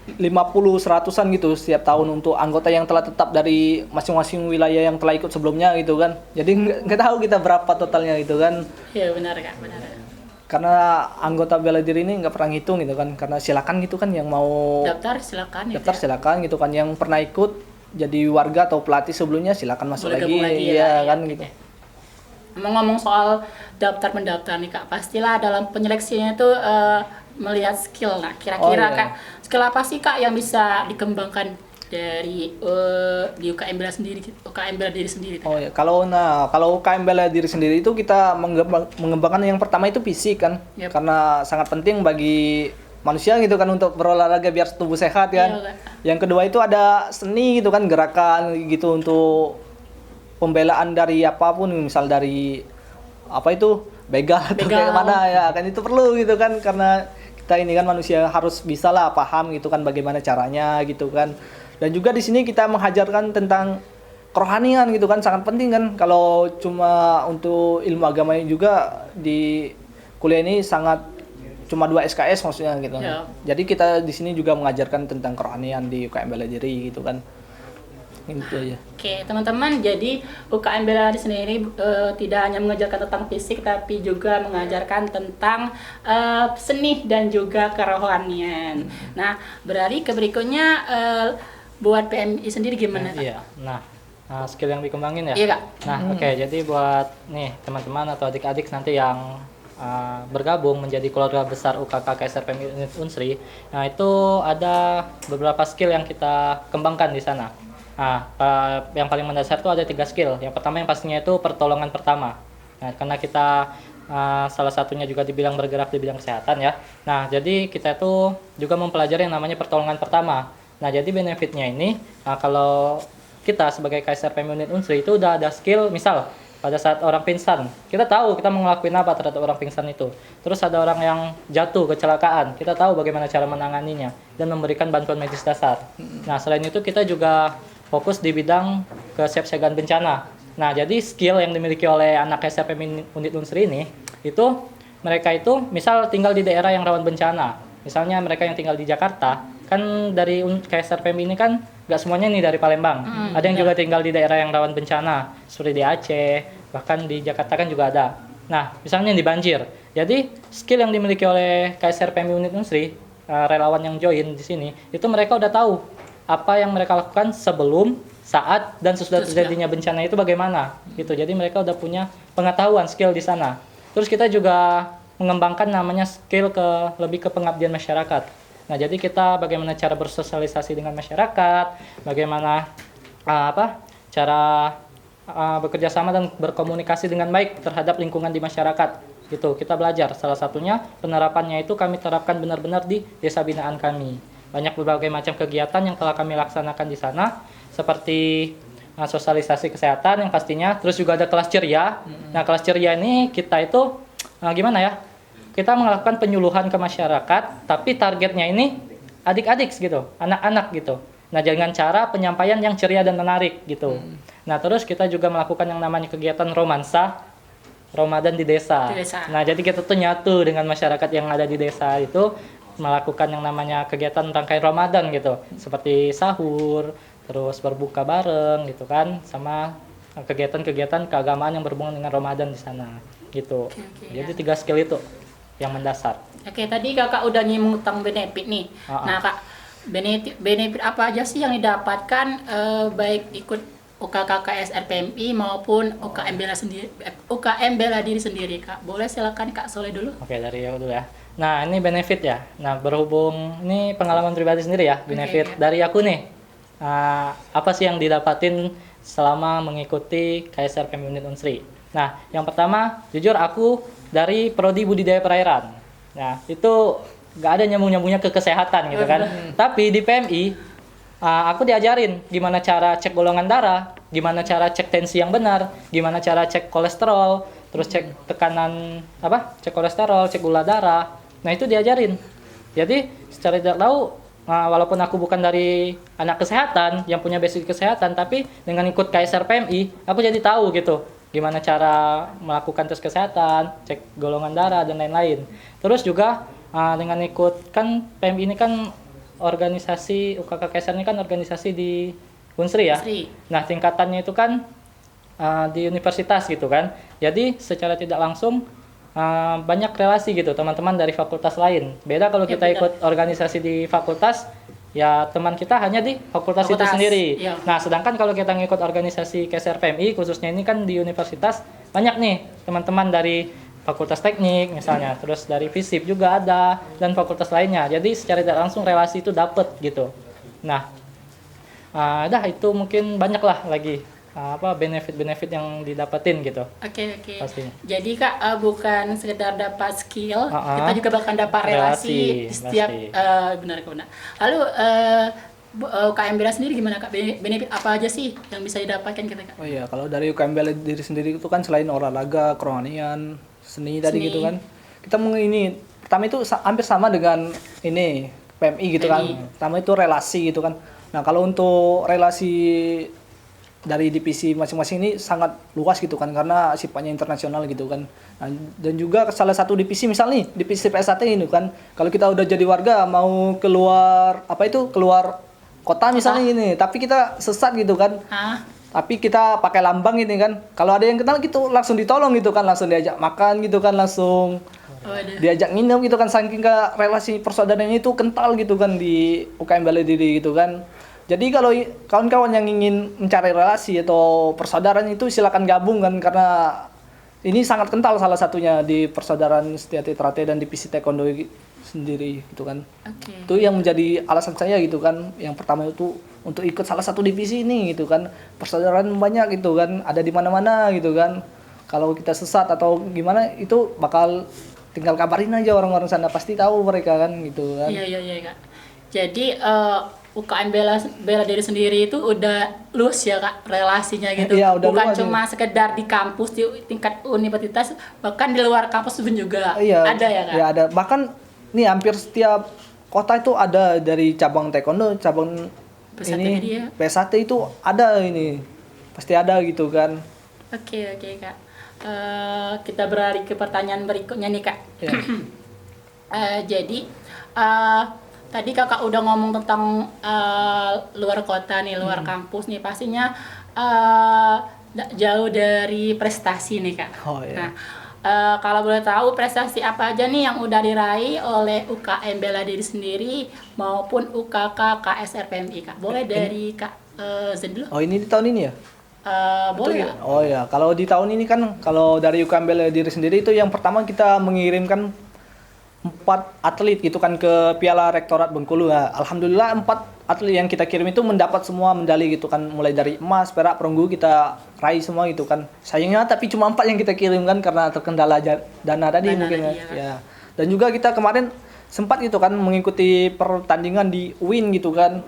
50-100-an gitu setiap tahun untuk anggota yang telah tetap dari masing-masing wilayah yang telah ikut sebelumnya gitu kan. Jadi nggak tahu kita berapa totalnya gitu kan. Iya benar Kak, benar. Karena anggota bela diri ini nggak pernah ngitung gitu kan. Karena silakan gitu kan yang mau Daftar silakan daftar silakan gitu kan, yang pernah ikut jadi warga atau pelatih sebelumnya silakan masuk Boleh lagi, gabung lagi ya ya, kan ya, gitu. oke. Ngomong soal daftar mendaftar nih Kak, pastilah dalam penyeleksiannya itu melihat skill. Nah, kira-kira Oh, iya. Kak, skill apa sih Kak yang bisa dikembangkan dari di UKM bela sendiri, UKM bela diri sendiri? Oh ya, kalau UKM bela diri sendiri itu kita mengembangkan yang pertama itu fisik kan, Yap. karena sangat penting bagi manusia gitu kan untuk berolahraga biar tubuh sehat kan. Iya, Kak. Yang kedua itu ada seni gitu kan, gerakan gitu untuk pembelaan dari apapun, misal dari apa itu begal atau Begal. kayak mana ya kan, itu perlu gitu kan, karena kita ini kan manusia harus bisa lah paham gitu kan bagaimana caranya gitu kan. Dan juga di sini kita mengajarkan tentang kerohanian gitu kan, sangat penting kan. Kalau cuma untuk ilmu agama juga di kuliah ini sangat cuma 2 SKS maksudnya gitu. Ya. Jadi kita di sini juga mengajarkan tentang kerohanian di UKM bela diri gitu kan. Itu aja. Oke, teman-teman, jadi UKM bela diri sendiri tidak hanya mengajarkan tentang fisik, tapi juga mengajarkan tentang seni dan juga kerohanian. Nah, beralih ke berikutnya, buat PMI sendiri gimana Kak? Iya. Nah, skill yang dikembangin ya. Iya Kak. Nah, oke. Jadi buat nih teman-teman atau adik-adik nanti yang bergabung menjadi keluarga besar UKK KSRPM Unit Unsri, nah itu ada beberapa skill yang kita kembangkan di sana. Nah, yang paling mendasar itu ada 3 skill. Yang pertama yang pastinya itu pertolongan pertama. Nah, karena kita salah satunya juga dibilang bergerak di bidang kesehatan ya. Nah, jadi kita itu juga mempelajari yang namanya pertolongan pertama. Nah, jadi benefitnya ini, kalau kita sebagai KSRPM Unit Unsri itu udah ada skill, misal pada saat orang pingsan, kita tahu kita mau ngelakuin apa terhadap orang pingsan itu. Terus ada orang yang jatuh, kecelakaan, kita tahu bagaimana cara menanganinya dan memberikan bantuan medis dasar. Nah, selain itu kita juga fokus di bidang kesiapsiagaan bencana. Nah, jadi skill yang dimiliki oleh anak KSRPM Unit Unsri ini, itu mereka itu misal tinggal di daerah yang rawan bencana. Misalnya mereka yang tinggal di Jakarta, kan dari KSRPM ini kan nggak semuanya nih dari Palembang. Ada yang juga tinggal di daerah yang rawan bencana, seperti di Aceh, bahkan di Jakarta kan juga ada. Nah, misalnya di banjir. Jadi, skill yang dimiliki oleh KSRPM Unit Unsri, relawan yang join di sini, itu mereka udah tahu apa yang mereka lakukan sebelum, saat, dan sesudah terjadinya bencana itu bagaimana gitu. Jadi mereka udah punya pengetahuan, skill di sana. Terus kita juga mengembangkan namanya skill lebih ke pengabdian masyarakat. Nah, jadi kita bagaimana cara bersosialisasi dengan masyarakat, bagaimana cara bekerja sama dan berkomunikasi dengan baik terhadap lingkungan di masyarakat gitu. Kita belajar, salah satunya penerapannya itu kami terapkan benar-benar di desa binaan kami. Banyak berbagai macam kegiatan yang telah kami laksanakan di sana, seperti sosialisasi kesehatan yang pastinya, terus juga ada kelas ceria. Nah, kelas ceria ini kita itu gimana ya? Kita melakukan penyuluhan ke masyarakat, tapi targetnya ini adik-adik gitu, anak-anak gitu. Nah, dengan cara penyampaian yang ceria dan menarik gitu. Nah, terus kita juga melakukan yang namanya kegiatan romansa Ramadan di desa. Nah, jadi kita tuh nyatu dengan masyarakat yang ada di desa itu. melakukan yang namanya kegiatan rangkaian Ramadan gitu, seperti sahur, terus berbuka bareng gitu kan, sama kegiatan-kegiatan keagamaan yang berhubungan dengan Ramadan di sana gitu. Oke, Jadi ya. 3 skill itu yang mendasar. Oke, tadi kakak udah nyinggung tentang benefit nih. Nah kak, benefit apa aja sih yang didapatkan baik ikut UKKKS RPMI maupun UKM bela diri sendiri kak? Boleh silakan Kak Soleh dulu. Oke, dari aku dulu ya. Nah, ini benefit ya. Nah, berhubung ini pengalaman pribadi sendiri ya, benefit Oke. dari aku nih. Apa sih yang didapatin selama mengikuti KSRPM Unit Unsri? Nah, yang pertama, jujur aku dari Prodi Budidaya Perairan. Nah, itu nggak ada nyambung-nyambungnya ke kesehatan gitu kan. Tapi di PMI, aku diajarin gimana cara cek golongan darah, gimana cara cek tensi yang benar, gimana cara cek kolesterol, terus cek tekanan cek kolesterol, cek gula darah. Nah, itu diajarin. Jadi, secara tidak tahu walaupun aku bukan dari anak kesehatan yang punya basic kesehatan, tapi dengan ikut KSR PMI, aku jadi tahu gitu gimana cara melakukan tes kesehatan, cek golongan darah dan lain-lain. Terus juga dengan ikut kan PMI ini kan organisasi UKK KSR ini kan organisasi di Unsri ya. Unsri. Nah, tingkatannya itu kan di universitas gitu kan. Jadi secara tidak langsung banyak relasi gitu teman-teman dari fakultas lain. Beda kalau kita beda. ikut organisasi di fakultas, ya teman kita hanya di fakultas itu sendiri. Iya. Nah, sedangkan kalau kita ngikut organisasi KSR PMI, khususnya ini kan di universitas, banyak nih teman-teman dari Fakultas Teknik misalnya, terus dari FISIP juga ada, dan fakultas lainnya. Jadi secara tidak langsung relasi itu dapet gitu. Nah, itu mungkin banyak lah lagi benefit-benefit yang didapetin gitu. Oke. Pastinya. Jadi Kak bukan sekedar dapat skill, Uh-uh. kita juga bahkan dapat relasi Relasi, di setiap pasti. benar. Lalu UKM Bela sendiri gimana Kak? Benefit apa aja sih yang bisa didapatkan kita Kak? Oh iya, kalau dari UKM bela diri sendiri itu kan selain olahraga, kerohanian, seni tadi Seni. gitu kan. Kita ini pertama itu hampir sama dengan ini PMI gitu kan. PMI. Pertama itu relasi gitu kan. Nah, kalau untuk relasi dari divisi masing-masing ini sangat luas gitu kan karena sifatnya internasional gitu kan. Nah, dan juga salah satu divisi misal nih, divisi PSAT ini kan. Kalau kita udah jadi warga mau keluar keluar kota misalnya ini, tapi kita sesat gitu kan. Tapi kita pakai lambang ini kan. Kalau ada yang kenal gitu langsung ditolong gitu kan, langsung diajak makan gitu kan, langsung diajak minum gitu kan, saking ke relasi persaudaraannya itu kental gitu kan di UKM Bela Diri gitu kan. Jadi kalau kawan-kawan yang ingin mencari relasi atau persaudaraan itu silakan gabung kan, karena ini sangat kental salah satunya di persaudaraan Setia Trate dan divisi Taekwondo sendiri gitu kan. Oke. Itu yang menjadi alasan saya gitu kan. Yang pertama itu untuk ikut salah satu divisi ini gitu kan. Persaudaraan banyak gitu kan, ada di mana-mana gitu kan. Kalau kita sesat atau gimana itu bakal tinggal kabarin aja orang-orang sana, pasti tahu mereka kan gitu kan. Iya Kak. Jadi UKM bela diri sendiri itu udah luas ya Kak relasinya gitu. Iya, udah Bukan luas, cuma sekedar di kampus di tingkat universitas, bahkan di luar kampus pun juga Iya, ada ya Kak. Iya ada. Bahkan nih hampir setiap kota itu ada dari cabang taekwondo, cabang PSAT ini dia. PSAT itu ada ini. Pasti ada gitu kan. Oke Kak. Kita beralih ke pertanyaan berikutnya nih Kak. Ya. Jadi tadi Kakak udah ngomong tentang luar kota nih, luar kampus nih, pastinya jauh dari prestasi nih Kak. Oh, iya. Nah, kalau boleh tahu prestasi apa aja nih yang udah diraih oleh UKM Bela Diri sendiri maupun UKK KSR PMI Kak? Boleh dari Kak Zen dulu? Oh, ini di tahun ini ya? Boleh Kak? Oh ya, kalau di tahun ini kan kalau dari UKM Bela Diri sendiri itu yang pertama kita mengirimkan 4 atlet gitu kan ke Piala Rektorat Bengkulu. Nah, alhamdulillah 4 atlet yang kita kirim itu mendapat semua medali gitu kan, mulai dari emas, perak, perunggu kita raih semua gitu kan. Sayangnya tapi cuma 4 yang kita kirim kan karena terkendala dana tadi mungkin tadi, ya. Ya. Dan juga kita kemarin sempat gitu kan mengikuti pertandingan di UIN gitu kan.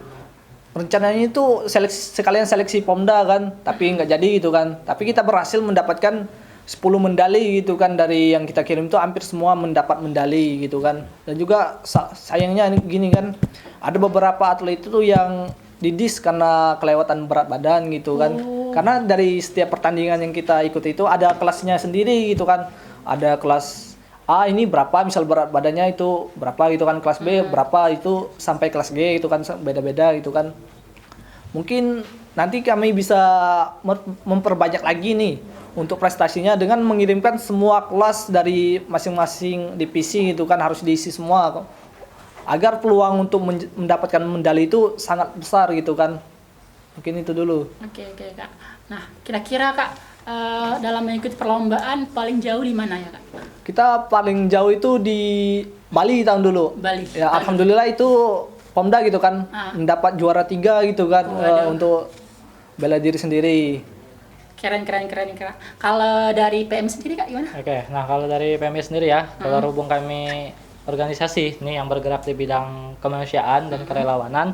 Rencananya itu sekalian seleksi Pomda kan, tapi nggak jadi gitu kan. Tapi kita berhasil mendapatkan 10 medali gitu kan, dari yang kita kirim itu hampir semua mendapat medali gitu kan. Dan juga sayangnya gini kan, ada beberapa atlet itu yang didis karena kelewatan berat badan gitu kan. Karena dari setiap pertandingan yang kita ikuti itu ada kelasnya sendiri gitu kan. Ada kelas ini berapa, misal berat badannya itu berapa gitu kan, kelas B berapa itu sampai kelas G gitu kan, beda-beda gitu kan. Mungkin nanti kami bisa memperbanyak lagi nih untuk prestasinya dengan mengirimkan semua kelas dari masing-masing divisi gitu kan, harus diisi semua agar peluang untuk mendapatkan medali itu sangat besar gitu kan. Mungkin itu dulu. Oke Kak. Nah, kira-kira Kak, dalam mengikuti perlombaan paling jauh di mana ya Kak? Kita paling jauh itu di Bali tahun dulu. Bali. Ya, alhamdulillah itu Pomda gitu kan, mendapat juara 3 gitu kan, untuk bela diri sendiri. Keren. Kalau dari PM sendiri Kak gimana? Oke, nah kalau dari PMI sendiri ya, kalau hubung kami organisasi nih yang bergerak di bidang kemanusiaan dan kerelawanan,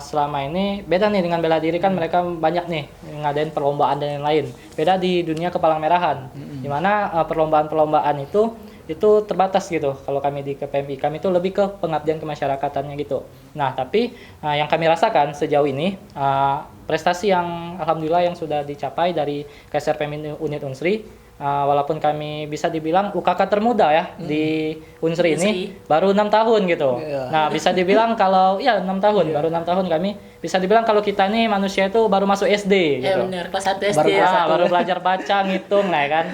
selama ini beda nih dengan bela diri kan, mereka banyak nih ngadain perlombaan dan lain-lain. Beda di dunia kepalang merahan, di mana perlombaan-perlombaan itu terbatas gitu. Kalau kami di KPMI, kami itu lebih ke pengabdian kemasyarakatannya gitu. Nah, tapi yang kami rasakan sejauh ini, prestasi yang alhamdulillah yang sudah dicapai dari KSRPMI Unit Unsri, walaupun kami bisa dibilang UKK termuda ya di Unsri ini, baru 6 tahun gitu. Nah, bisa dibilang kalau 6 tahun, baru 6 tahun kami bisa dibilang kalau kita nih manusia itu baru masuk SD gitu. Ya benar, kelas 1 SD Baru belajar baca, ngitung lah ya kan.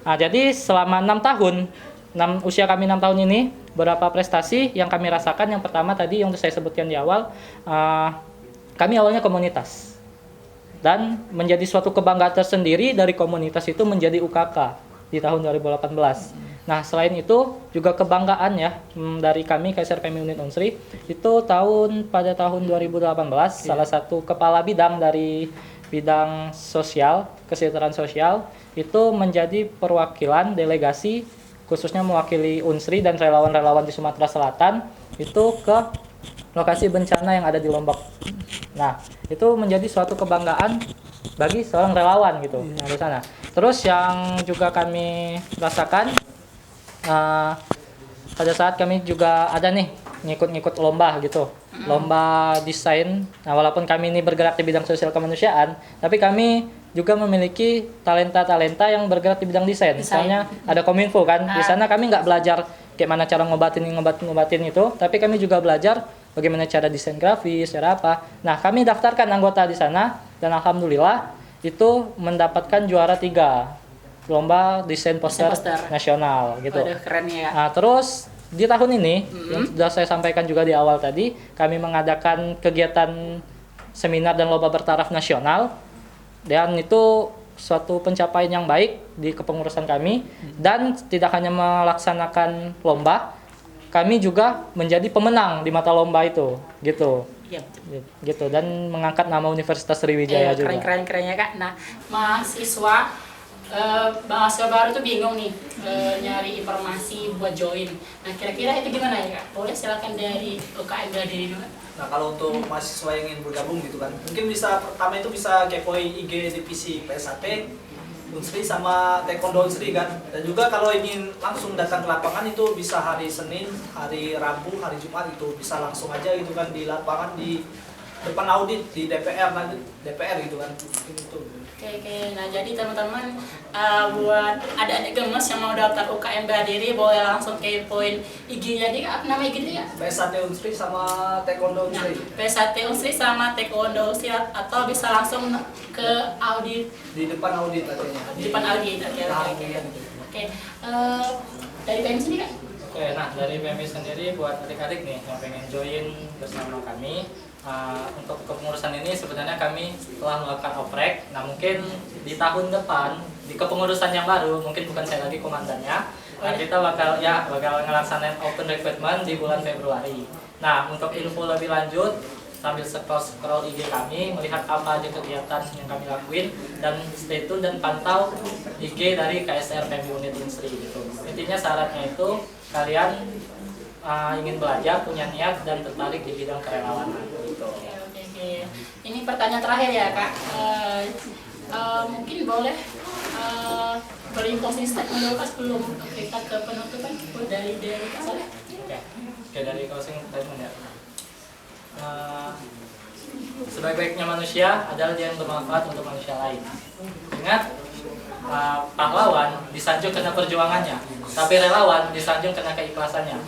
Nah, jadi selama 6 tahun, usia kami 6 tahun ini, beberapa prestasi yang kami rasakan. Yang pertama tadi yang saya sebutkan di awal, kami awalnya komunitas. Dan menjadi suatu kebanggaan tersendiri dari komunitas itu menjadi UKK di tahun 2018. Nah, selain itu juga kebanggaan ya dari kami KSRPMI Unit Unsri, itu pada tahun 2018 salah satu kepala bidang dari bidang sosial, kesejahteraan sosial, itu menjadi perwakilan delegasi khususnya mewakili Unsri dan relawan-relawan di Sumatera Selatan itu ke lokasi bencana yang ada di Lombok. Nah, itu menjadi suatu kebanggaan bagi seorang relawan gitu di sana. Terus yang juga kami rasakan, pada saat kami juga ada nih ngikut-ngikut lomba gitu, lomba desain. Nah, walaupun kami ini bergerak di bidang sosial kemanusiaan, tapi kami juga memiliki talenta-talenta yang bergerak di bidang desain. Misalnya ada Kominfo kan, di sana kami nggak belajar kayak mana cara ngobatin itu, tapi kami juga belajar bagaimana cara desain grafis, cara apa. Nah, kami daftarkan anggota di sana dan alhamdulillah itu mendapatkan juara 3 lomba desain poster nasional gitu. Waduh, keren ya. Nah, terus di tahun ini yang sudah saya sampaikan juga di awal tadi, kami mengadakan kegiatan seminar dan lomba bertaraf nasional, dan itu suatu pencapaian yang baik di kepengurusan kami. Dan tidak hanya melaksanakan lomba, kami juga menjadi pemenang di mata lomba itu gitu. Gitu, dan mengangkat nama Universitas Sriwijaya juga. Keren ya Kak. Nah, mahasiswa baru tuh bingung nih nyari informasi buat join. Nah, kira-kira itu gimana ya Kak? Boleh silakan dari UKM bela diri dulu. Nah, kalau untuk mahasiswa yang ingin bergabung gitu kan, mungkin pertama itu bisa kepoin IG divisi PSAT Unsri sama Taekwondo Unsri kan. Dan juga kalau ingin langsung datang ke lapangan itu bisa hari Senin, hari Rabu, hari Jumat itu bisa langsung aja gitu kan di lapangan di depan audit di DPR gitu kan. Gitu. Oke. Nah, jadi teman-teman buat adik-adik gemes yang mau daftar UKM bela diri boleh langsung kepoin IG-nya dia. Apa nama IG-nya ya? PSAT Unsri sama Taekwondo Unsri. Nah, PSAT Unsri sama Taekwondo Unsri, atau bisa langsung ke audit Di depan audit artinya. di depan audit. Oke. Dari PM sini Kak? Oke, nah dari PMI sendiri buat adik-adik nih yang pengen join bersama kami, untuk kepengurusan ini sebenarnya kami telah melakukan oprek. Nah, mungkin di tahun depan di kepengurusan yang baru, mungkin bukan saya lagi komandannya, kita bakal ngelaksanain open recruitment di bulan Februari. Nah, untuk info lebih lanjut sambil scroll IG kami, melihat apa aja kegiatan yang kami lakuin, dan stay tune dan pantau IG dari KSRPMI Unit Unsri gitu. Intinya syaratnya itu kalian ingin belajar, punya niat dan tertarik di bidang kerelawanan gitu. Oke. Ini pertanyaan terakhir ya Kak. Mungkin boleh beri closing statement dulu Kak sebelum kita ke penutupan dari Kak Soleh. Oke, dari closing statement ya. Sebaik-baiknya manusia adalah dia yang bermanfaat untuk manusia lain. Ingat, pahlawan disanjung karena perjuangannya. tapi relawan disanjung karena keikhlasannya.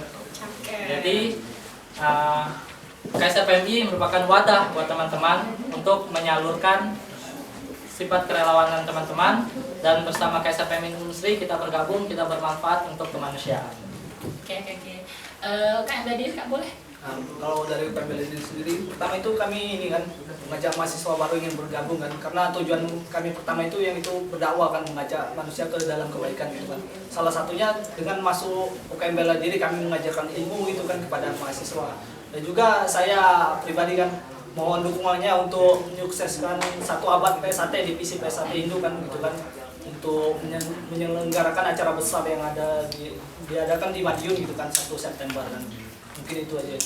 Jadi KSRPMI merupakan wadah buat teman-teman untuk menyalurkan sifat kerelawanan teman-teman, dan bersama KSRPMI Unsri kita bergabung, kita bermanfaat untuk kemanusiaan. Oke. Kak Badir, Kak boleh? Kalau dari UKM Bela Diri sendiri, pertama itu kami ini kan mengajak mahasiswa baru ingin bergabung kan, karena tujuan kami pertama itu yang itu berdakwah kan, mengajak manusia ke dalam kebaikan gitu kan. Salah satunya dengan masuk UKM Bela Diri kami mengajarkan ilmu gitu kan kepada mahasiswa. Dan juga saya pribadi kan mohon dukungannya untuk menyukseskan 1 abad PSAT, divisi PSAT Indo kan gitu kan, untuk menyelenggarakan acara besar yang diadakan di Madiun gitu kan 1 September kan. Mungkin itu aja.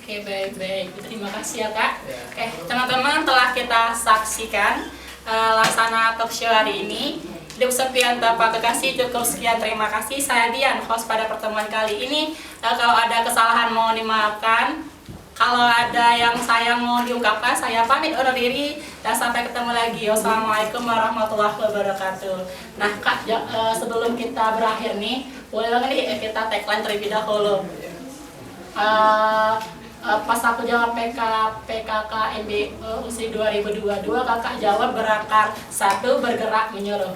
Oke, baik. Terima kasih ya, Kak. Oke, teman-teman, telah kita saksikan laksana talk show hari ini. Hidup sepian tanpa kekasih, cukup sekian, terima kasih. Saya Dian, host pada pertemuan kali ini. Kalau ada kesalahan mohon dimaafkan. Kalau ada yang saya mau diungkapkan, saya pamit undur diri dan sampai ketemu lagi. Wassalamualaikum warahmatullahi wabarakatuh. Nah, Kak, sebelum kita berakhir nih, boleh banget nih kita tagline terlebih dahulu. Pas aku jawab PKKMB Unsri 2022, kakak jawab berakar 1, bergerak menyuruh.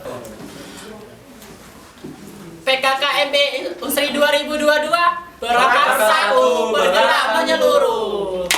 PKKMB Unsri 2022 berakar 1, bergerak menyeluruh.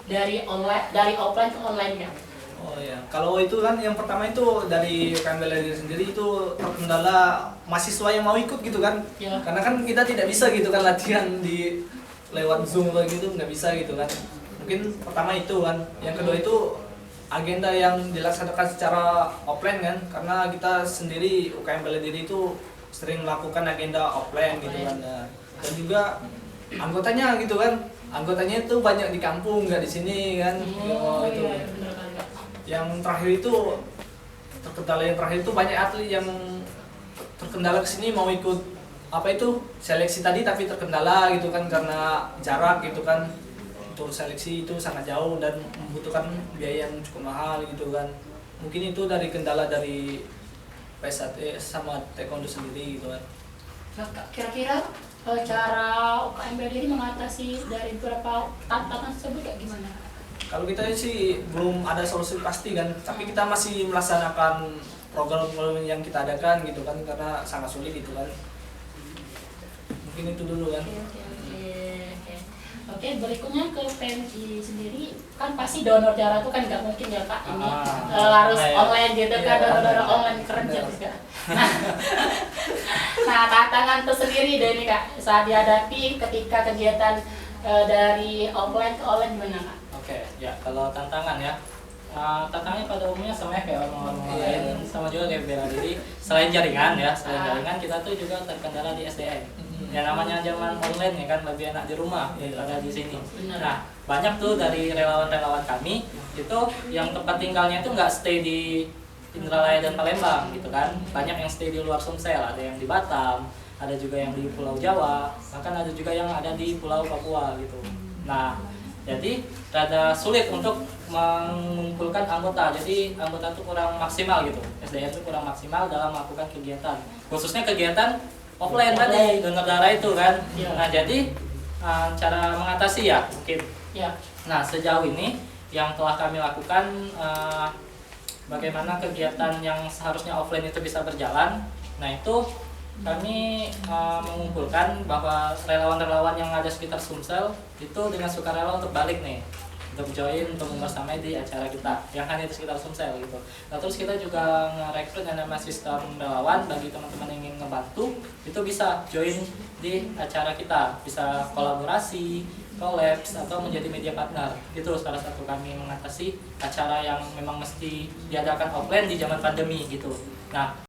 Dari offline ke online ya. Oh ya, kalau itu kan yang pertama itu dari UKM Bela Diri sendiri itu terkendala mahasiswa yang mau ikut gitu kan. Ya. Karena kan kita tidak bisa gitu kan latihan di lewat Zoom kayak gitu, nggak bisa gitu kan. Mungkin pertama itu kan. Yang kedua itu agenda yang dilaksanakan secara offline kan, karena kita sendiri UKM Bela Diri itu sering melakukan agenda offline gitu kan. Dan juga anggotanya gitu kan. Anggotanya itu banyak di kampung, nggak di sini kan. Itu. iya, bener kali, Kak. Yang terakhir itu terkendala yang terakhir itu banyak atlet yang terkendala ke sini mau ikut apa itu seleksi tadi tapi terkendala gitu kan karena jarak gitu kan. Untuk seleksi itu sangat jauh dan membutuhkan biaya yang cukup mahal gitu kan. Mungkin itu dari kendala dari PSAT sama taekwondo sendiri gitu kan. Nah, Kak, kira-kira cara UKM Bela mengatasi dari beberapa tantangan tersebut kayak gimana? Kalau kita sih belum ada solusi pasti kan, tapi kita masih melaksanakan program yang kita adakan gitu kan karena sangat sulit gitu kan. Mungkin itu dulu kan. Oke, berikutnya ke PMI sendiri kan pasti donor darah itu kan nggak mungkin ya Kak ini harus online gitu kan, donor online kerja juga. Nah, tantangan tersendiri deh ini Kak saat dihadapi ketika kegiatan dari offline ke online gimana Kak? Oke, ya kalau tantangan ya, tantangannya pada umumnya sama ya kayak orang-orang lain, sama juga kayak bela diri. Selain jaringan ya, jaringan kita tuh juga terkendala di SDM. Ya namanya zaman online ya kan lebih enak di rumah daripada di sini. Nah banyak tuh dari relawan-relawan kami itu yang tempat tinggalnya itu nggak stay di Indralaya dan Palembang gitu kan. Banyak yang stay di luar Sumsel, ada yang di Batam, ada juga yang di Pulau Jawa, bahkan ada juga yang ada di Pulau Papua gitu. Nah jadi rada sulit untuk mengumpulkan anggota, jadi anggota itu kurang maksimal gitu, SDM itu kurang maksimal dalam melakukan kegiatan, khususnya kegiatan offline tadi, donor darah itu kan. Nah jadi cara mengatasi ya mungkin. Nah sejauh ini yang telah kami lakukan, bagaimana kegiatan yang seharusnya offline itu bisa berjalan. Nah itu kami mengumpulkan bahwa relawan-relawan yang ada sekitar Sumsel itu dengan sukarela untuk balik nih, untuk join, untuk membersamai di acara kita yang hanya di sekitar Sumsel gitu. Nah terus kita juga ngerekrut yang namanya sistem relawan bagi teman-teman yang ingin ngebantu, itu bisa join di acara kita, bisa kolaborasi, collabs, atau menjadi media partner. Itu salah satu kami mengatasi acara yang memang mesti diadakan offline di zaman pandemi gitu. Nah